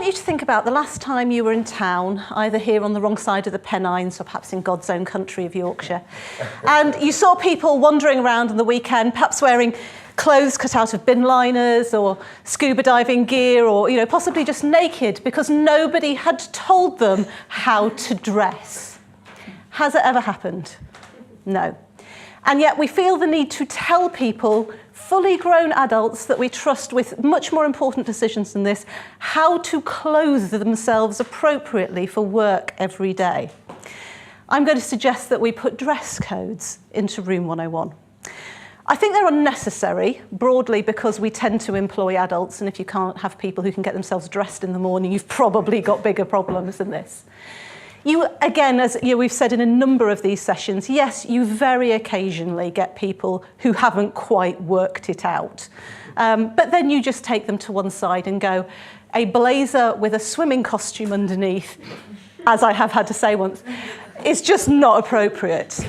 want you to think about the last time you were in town, either here on the wrong side of the Pennines or perhaps in God's own country of Yorkshire, and you saw people wandering around on the weekend, perhaps wearing clothes cut out of bin liners or scuba diving gear, or possibly just naked because nobody had told them how to dress. Has it ever happened? No. And yet we feel the need to tell people, fully grown adults that we trust with much more important decisions than this, how to clothe themselves appropriately for work every day. I'm going to suggest that we put dress codes into Room 101. I think they're unnecessary, broadly because we tend to employ adults, and if you can't have people who can get themselves dressed in the morning, you've probably got bigger problems than this. You, again, as we've said in a number of these sessions, yes, you very occasionally get people who haven't quite worked it out. But then you just take them to one side and go, a blazer with a swimming costume underneath, as I have had to say once, is just not appropriate.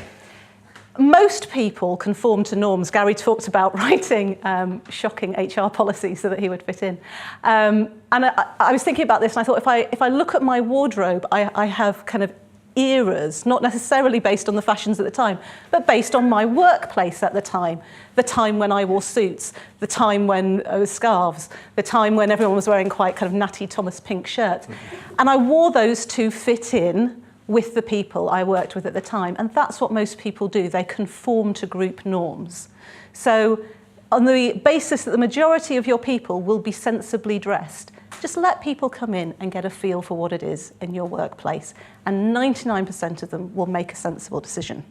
Most people conform to norms. Gary talked about writing shocking HR policies so that he would fit in. And I was thinking about this, and I thought if I look at my wardrobe, I have kind of eras, not necessarily based on the fashions at the time, but based on my workplace at the time when I wore suits, the time when I was scarves, the time when everyone was wearing quite kind of natty Thomas pink shirts. And I wore those to fit in with the people I worked with at the time. And that's what most people do. They conform to group norms. So on the basis that the majority of your people will be sensibly dressed, just let people come in and get a feel for what it is in your workplace. And 99% of them will make a sensible decision.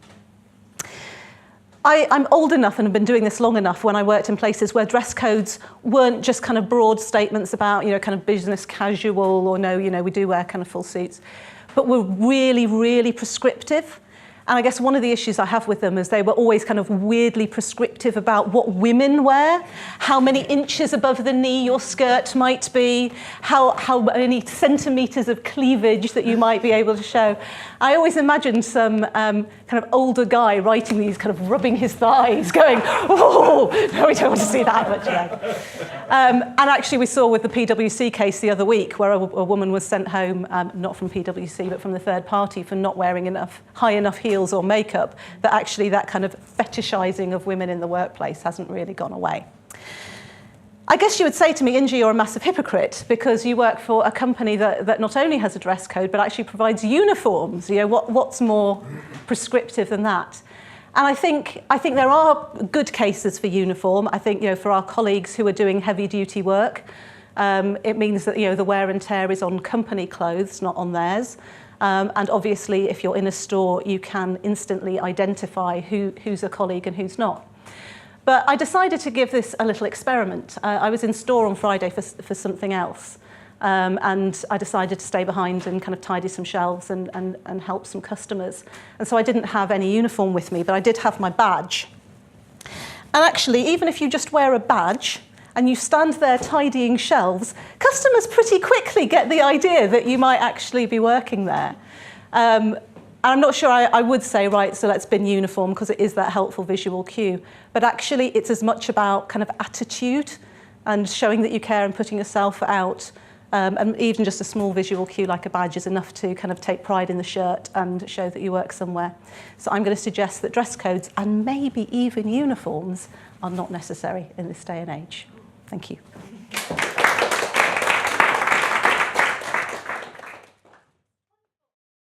I'm old enough and have been doing this long enough when I worked in places where dress codes weren't just kind of broad statements about, kind of business casual or no, we do wear kind of full suits, but were really, really prescriptive. And I guess one of the issues I have with them is they were always kind of weirdly prescriptive about what women wear, how many inches above the knee your skirt might be, how many centimetres of cleavage that you might be able to show. I always imagined some kind of older guy writing these, kind of rubbing his thighs, going, oh, no, we don't want to see that much yet. And actually we saw with the PwC case the other week where a woman was sent home, not from PwC, but from the third party for not wearing high enough heels or makeup, that actually that kind of fetishizing of women in the workplace hasn't really gone away. I guess you would say to me, Inji, you're a massive hypocrite because you work for a company that not only has a dress code, but actually provides uniforms. What's more prescriptive than that? And I think there are good cases for uniform. I think, for our colleagues who are doing heavy duty work, it means that, the wear and tear is on company clothes, not on theirs. And obviously, if you're in a store, you can instantly identify who's a colleague and who's not. But I decided to give this a little experiment. I was in store on Friday for something else. And I decided to stay behind and kind of tidy some shelves and help some customers. And so I didn't have any uniform with me, but I did have my badge. And actually, even if you just wear a badge, and you stand there tidying shelves, customers pretty quickly get the idea that you might actually be working there. And I'm not sure I would say, right, so let's bin uniform, because it is that helpful visual cue. But actually, it's as much about kind of attitude and showing that you care and putting yourself out. And even just a small visual cue like a badge is enough to kind of take pride in the shirt and show that you work somewhere. So I'm going to suggest that dress codes and maybe even uniforms are not necessary in this day and age. Thank you.